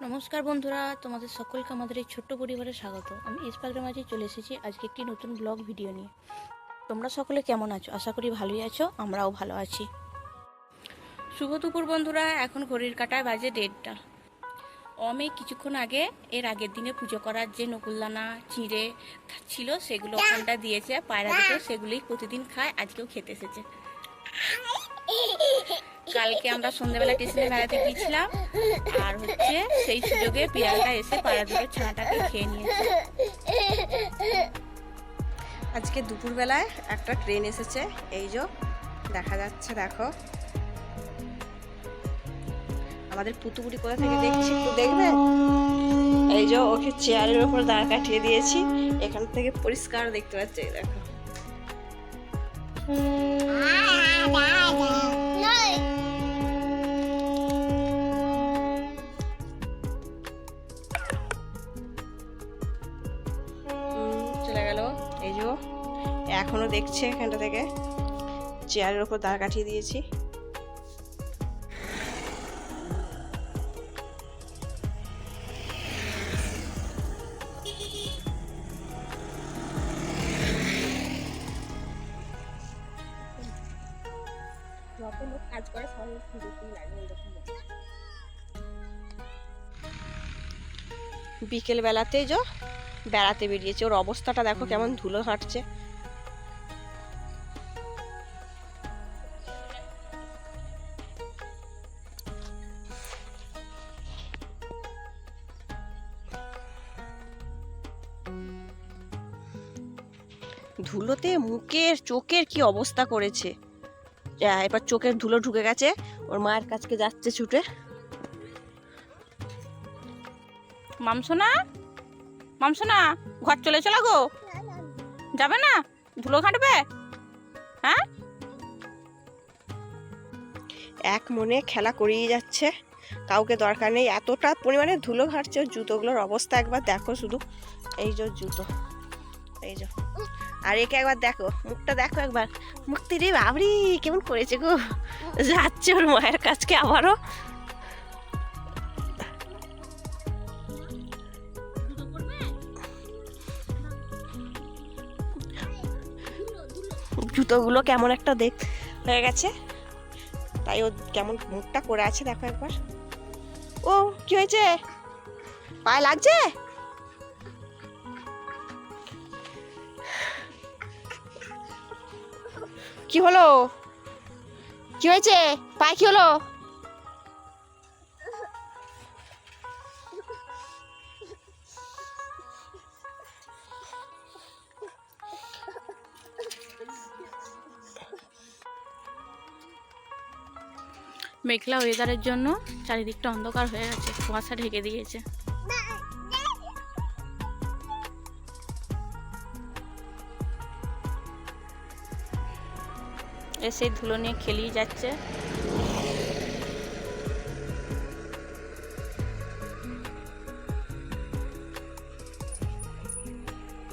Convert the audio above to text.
নমস্কার বন্ধুরা, তোমাদের সকলকে আমাদের এই ছোট্ট পরিবারে স্বাগত। আমি ইস্পাগ্রাম মাঝে চলে এসেছি আজকে একটি নতুন ব্লগ ভিডিও নিয়ে। তোমরা সকলে কেমন আছো? আশা করি ভালোই আছো, আমরাও ভালো আছি। শুভ দুপুর বন্ধুরা, এখন ঘড়ির কাঁটায় বাজে 1:30টা। অমে কিছুক্ষণ আগে এর আগের দিনে পুজো করার যে নকুলদানা চিঁড়ে ছিল সেগুলো ওখানটা দিয়েছে পায়রা দুটো, সেগুলোই প্রতিদিন খায়, আজকেও খেতে এসেছে। কালকে আমরা সন্ধ্যাবেলা স্টেশনে বেড়াতে গিয়েছিলাম, আর সেই সুযোগে পিয়ালটা এসে পায়রা দুটো ছানাটাকে খেয়ে নিয়েছে। আজকে দুপুরবেলায় একটা ট্রেন এসেছে, এই যে দেখা যাচ্ছে, দেখো আমাদের পুতুপুরি কোথা থেকে দেখছি একটু দেখবে। এই যে ওকে চেয়ারের উপর দাঁড় কাটিয়ে দিয়েছি, এখান থেকে পরিষ্কার দেখতে পাচ্ছি, দেখো। চলে গেল, এই যে এখনো দেখছে, এখানটা থেকে চেয়ারের উপর দাঁড় কাটিয়ে দিয়েছি। কাজ করে বিকেল বেলাতে যে বেড়াতে বেরিয়েছে, ওর অবস্থাটা দেখো কেমন ধুলো হাঁটছে। ধুলোতে মুখের চোখের কি অবস্থা করেছে। এবার চোখের ধুলো ঢুকে গেছে, ওর মায়ের কাছকে যাচ্ছে ছুটে। মামসোনা, মামসোনা, ঘর চলে চলো গো, যাবে না? ধুলো ঘাঁটবে? হ্যাঁ, এক মনে খেলা করিয়ে যাচ্ছে, কাউকে দরকার নেই, এতটা পরিমাণে ধুলো ঘাটছে। জুতোগুলোর অবস্থা একবার দেখো শুধু, এই যে জুতো, এই যে। আর একে একবার দেখো, মুখটা দেখো একবার, মুখটি রে বাবরি কেমন করেছে গো। যাচ্ছে ওর মায়ের কাছকে আবারও। জুতোগুলো কেমন একটা দেখ হয়ে গেছে, তাই ও কেমন মুখটা করে আছে দেখো একবার। ও কি হয়েছে, পায়ে লাগছে? কি হলো, কি হয়েছে, পায়ে কি হলো? মেঘলা ওয়েদারের জন্য চারিদিকটা অন্ধকার হয়ে গেছে, কুয়াশা ঢেকে দিয়েছে। এসে ধুলো নিয়ে খেলিয়ে যাচ্ছে।